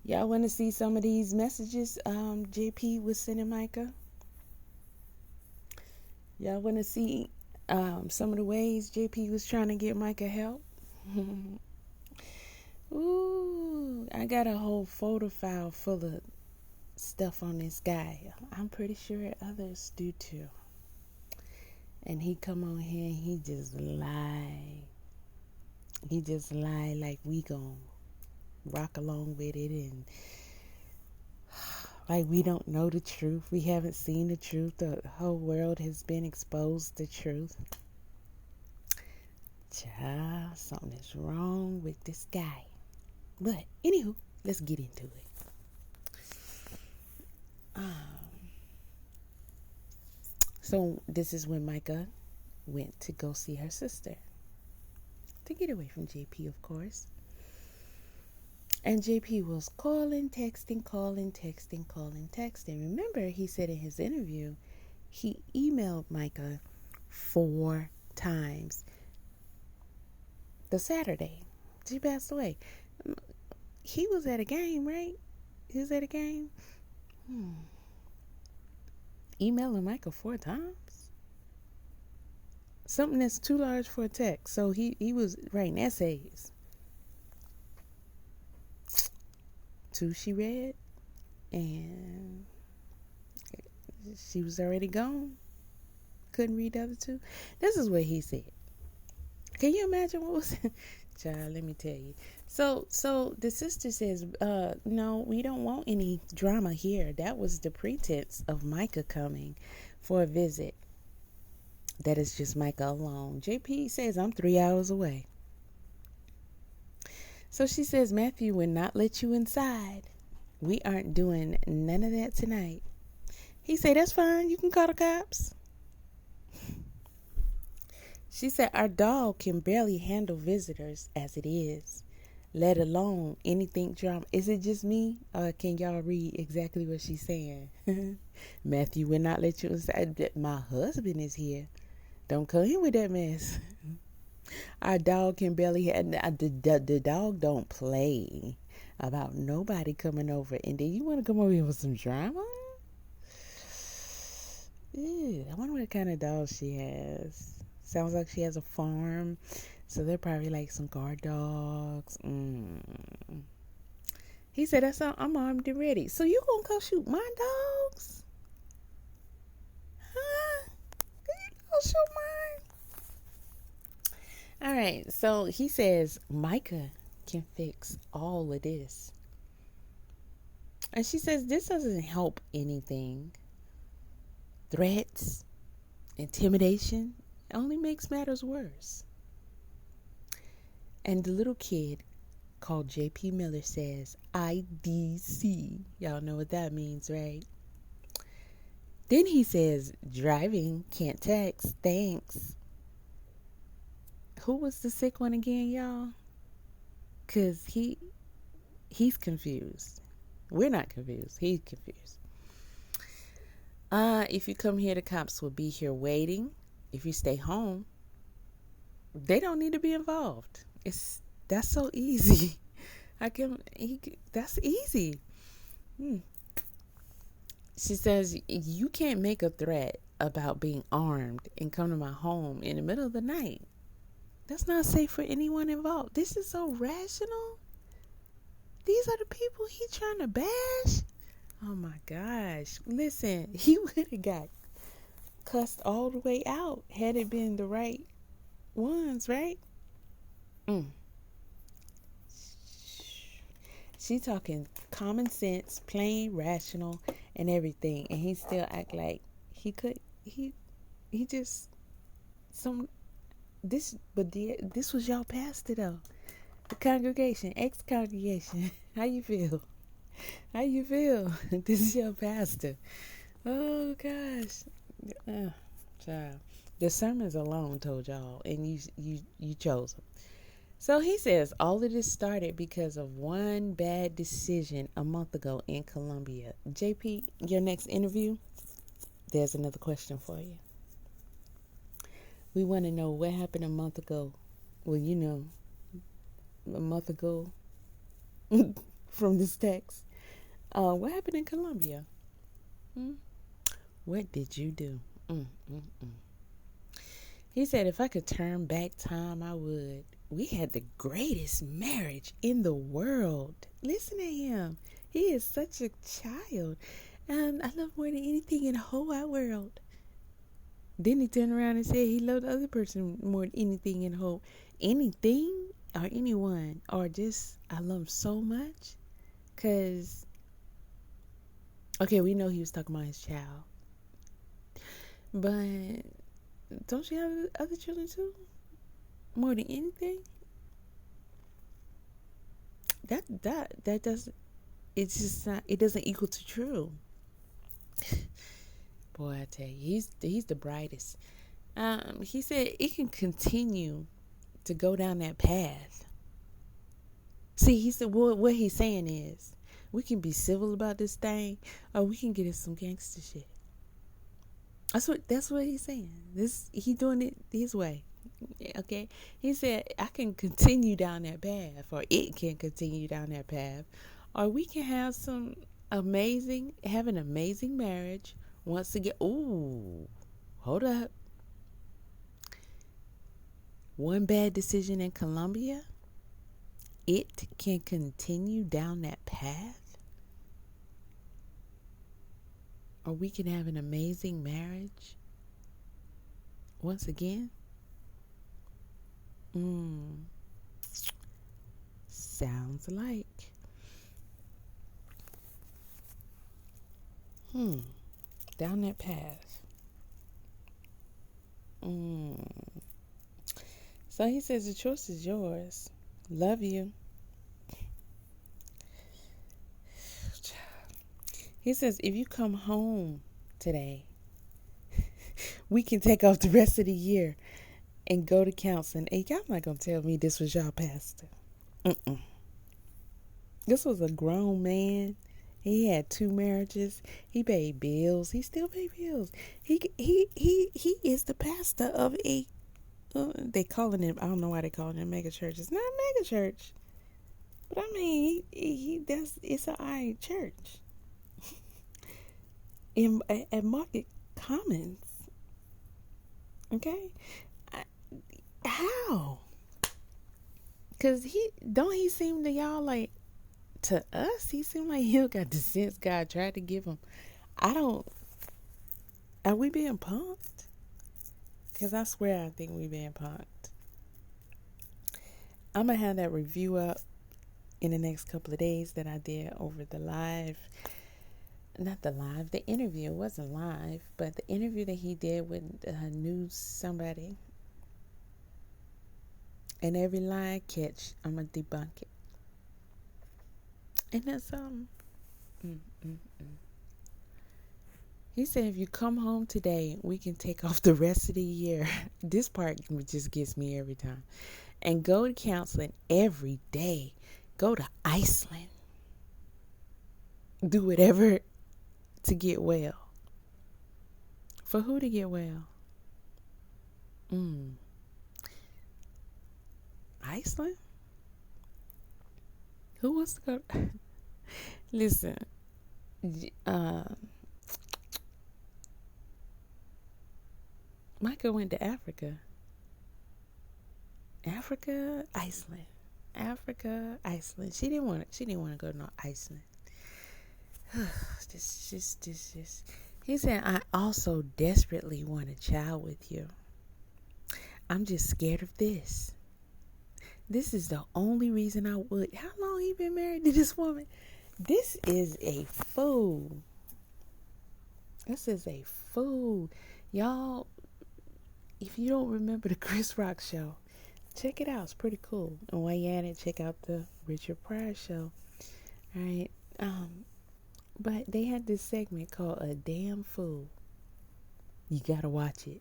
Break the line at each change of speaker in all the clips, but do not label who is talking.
Y'all want to see some of these messages JP was sending Mica? Y'all want to see some of the ways JP was trying to get Mica help? Ooh, I got a whole photo file full of stuff on this guy. I'm pretty sure others do too. And he come on here and he just lie. He just lie like we gon' rock along with it, and like we don't know the truth. We haven't seen the truth. The whole world has been exposed to truth. Child, something is wrong with this guy. But anywho, let's get into it. So this is when Mica went to go see her sister. To get away from JP, of course. And JP was calling, texting. Remember, he said in his interview, he emailed Mica 4 times. The Saturday she passed away. He was at a game, right? He was at a game. Emailing Mica 4 times? Something that's too large for a text. So he was writing essays. 2 she read, and she was already gone. Couldn't read the other 2. This is what he said. Can you imagine what was child, let me tell you. So the sister says, no, we don't want any drama here. That was the pretense of Mica coming for a visit. That is just Mica alone. JP says, I'm 3 hours away. So she says, Matthew will not let you inside. We aren't doing none of that tonight. He said, that's fine. You can call the cops. She said, our dog can barely handle visitors as it is, let alone anything drama. Is it just me? Or can y'all read exactly what she's saying? Matthew will not let you inside. My husband is here. Don't come in with that mess. Our dog can barely the dog don't play about nobody coming over, and then you want to come over here with some drama? Ew, I wonder what kind of dog she has. Sounds like she has a farm, so they're probably like some guard dogs. He said, "That's all. I'm armed and ready. So you gonna go shoot my dogs? Huh? You gonna shoot mine?" All right, so he says Mica can fix all of this. And she says this doesn't help anything. Threats, intimidation, only makes matters worse. And the little kid called JP Miller says, IDC. Y'all know what that means, right? Then he says, driving, can't text, thanks. Who was the sick one again, y'all? Because he's confused. We're not confused. He's confused. If you come here, the cops will be here waiting. If you stay home, they don't need to be involved. That's so easy. That's easy. She says, you can't make a threat about being armed and come to my home in the middle of the night. That's not safe for anyone involved. This is so rational. These are the people he trying to bash. Oh my gosh. Listen, he would have got cussed all the way out had it been the right ones, right? She talking common sense, plain rational and everything, and he still act like he just this was y'all pastor though. The congregation, ex-congregation. How you feel? This is your pastor. Oh gosh. Child. The sermons alone told y'all, and you chose them. So he says all of this started because of one bad decision a month ago in Colombia. JP, your next interview, there's another question for you. We want to know what happened a month ago. Well, a month ago from this text. What happened in Colombia? What did you do? He said, if I could turn back time, I would. We had the greatest marriage in the world. Listen to him. He is such a child. I love more than anything in the whole wide world. Then he turned around and said he loved the other person more than anything in the whole. Anything or anyone. Or just, I love him so much. Because, okay, we know he was talking about his child. But don't you have other children too? More than anything? That doesn't, it's just not, it doesn't equal to true. Boy, I tell you, he's the brightest. He said it can continue to go down that path. See, he said what he's saying is we can be civil about this thing, or we can get in some gangster shit. That's what he's saying. He doing it his way. Okay? He said I can continue down that path, or it can continue down that path, or we can have an amazing marriage once again. Ooh, hold up. One bad decision in Colombia, it can continue down that path. Or we can have an amazing marriage once again. Sounds like. Down that path. So he says the choice is yours. Love you. He says, if you come home today, we can take off the rest of the year and go to counseling. Hey, y'all not going to tell me this was y'all pastor. This was a grown man. He had 2 marriages. He paid bills. He still paid bills. He is the pastor of a, they calling him, I don't know why they calling him mega church. It's not a mega church. But I mean, it's an alright church. At Market Commons. Okay? How? Because he seem to y'all like, to us, he seemed like he got the sense God tried to give him. Are we being punked? Because I swear I think we being punked. I'm going to have that review up in the next couple of days that I did over the live. Not the live, the interview. It wasn't live, but the interview that he did with news somebody. And every lie I catch, I'm going to debunk it. And that's He said, if you come home today, we can take off the rest of the year. This part just gets me every time. And go to counseling every day. Go to Iceland. Do whatever to get well. For who to get well? Iceland? Who wants to go? Listen. Mica went to Africa. Iceland. Africa, Iceland. She didn't want to go to no Iceland. This. He said, I also desperately want a child with you. I'm just scared of this. This is the only reason I would. How long he been married to this woman? This is a fool. Y'all, if you don't remember the Chris Rock show, check it out. It's pretty cool. And while you're at it, check out the Richard Pryor show. All right. But they had this segment called A Damn Fool. You gotta watch it.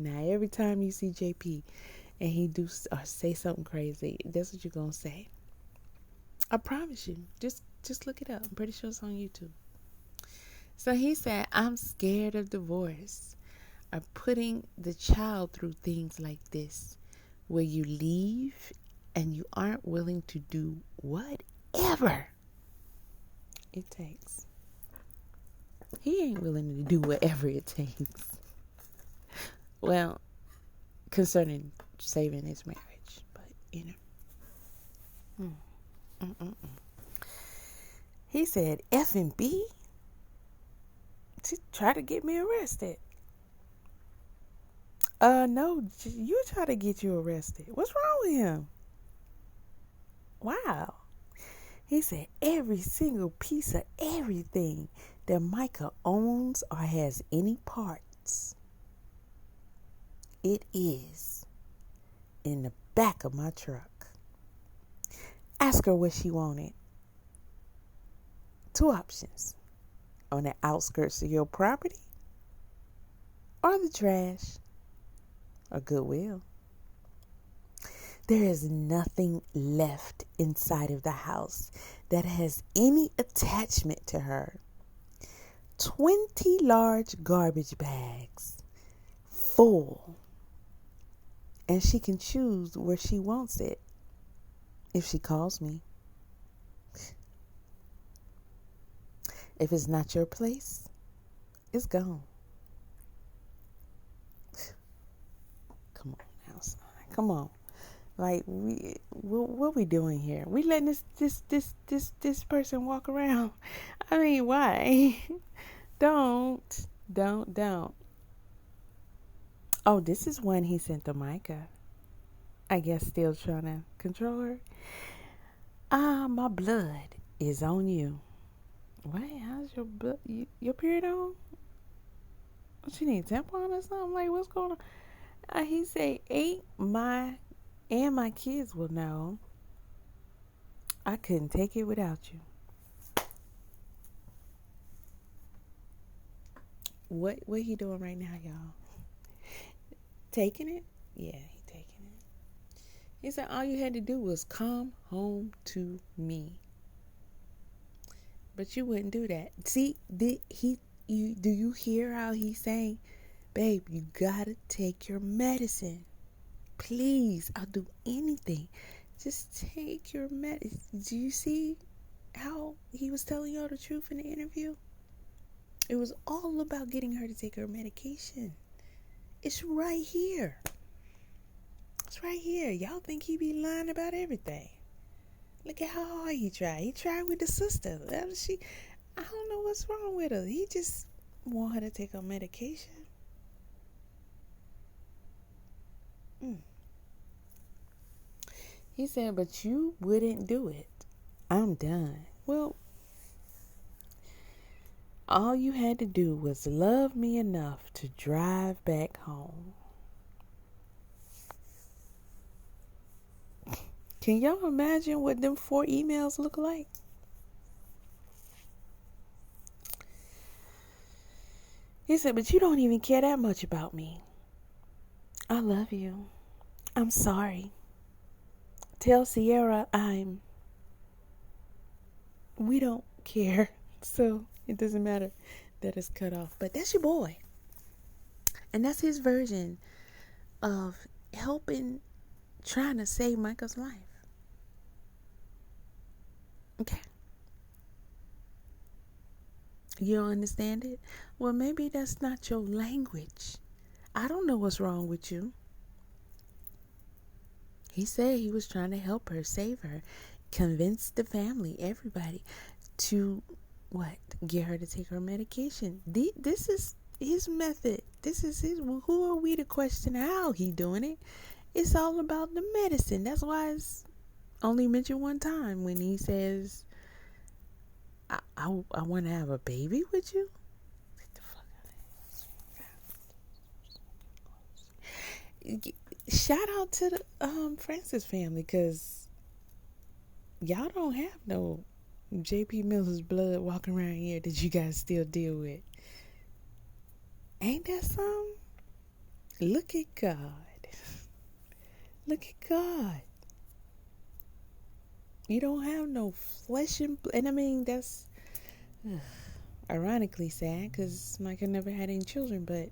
Now. Every time you see JP and he do or say something crazy, that's what you're gonna say. I promise you. Just look it up. I'm pretty sure it's on YouTube. So he said, I'm scared of divorce, or putting the child through things like this, where you leave and you aren't willing to do whatever whatever it takes. He ain't willing to do whatever it takes. Well, concerning saving his marriage, but he said F and B to try to get me arrested. No, you try to get you arrested. What's wrong with him? Wow. He said every single piece of everything that Mica owns or has any parts, it is in the back of my truck. Ask her what she wanted. 2 options. On the outskirts of your property or the trash or Goodwill. There is nothing left inside of the house that has any attachment to her. 20 large garbage bags full. And she can choose where she wants it if she calls me. If it's not your place, it's gone. Come on now, son. Come on. Like, what we doing here? We letting this person walk around? I mean, why? Don't. Oh, this is one he sent to Mica. I guess still trying to control her. My blood is on you. Wait, how's your blood? Your period on? What, you need tampon or something? Like, what's going on? He say, my kids will know. I couldn't take it without you. What he doing right now, y'all? Taking it? Yeah, he taking it. He said all you had to do was come home to me. But you wouldn't do that. See, do you hear how he's saying, babe, you gotta take your medicine. Please, I'll do anything. Just take your medicine. Do you see how he was telling y'all the truth in the interview? It was all about getting her to take her medication. It's right here. It's right here. Y'all think he be lying about everything. Look at how hard he tried. He tried with the sister. I don't know what's wrong with her. He just want her to take her medication. He said, but you wouldn't do it. I'm done. Well, all you had to do was love me enough to drive back home. Can y'all imagine what them 4 emails look like? He said, but you don't even care that much about me. I love you. I'm sorry. Tell Sierra we don't care. So it doesn't matter that it's cut off. But that's your boy. And that's his version of trying to save Mica's life. Okay. You don't understand it? Well, maybe that's not your language. I don't know what's wrong with you. He said he was trying to help her, save her, convince the family, everybody, to get her to take her medication. This is his method. This is his. Who are we to question how he doing it? It's all about the medicine. That's why it's only mentioned one time when he says, I want to have a baby with you. Get the fuck out of here. Shout out to the Francis family, because y'all don't have no JP Miller's blood walking around here that you guys still deal with. Ain't that something? Look at God. Look at God. You don't have no flesh and I mean, that's ironically sad, because Mica never had any children, but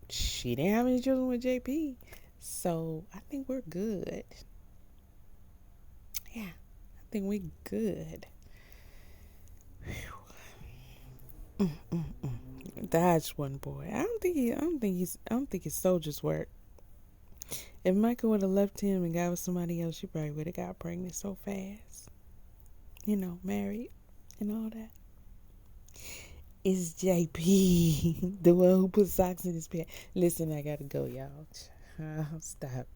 she didn't have any children with JP. So I think we're good. Yeah, I think we good. Dodge one boy. I don't think his soldiers work. If Mica would have left him and got with somebody else, she probably would have got pregnant so fast. Married and all that. It's JP, the one who put socks in his pants. Listen, I gotta go, y'all. Stop.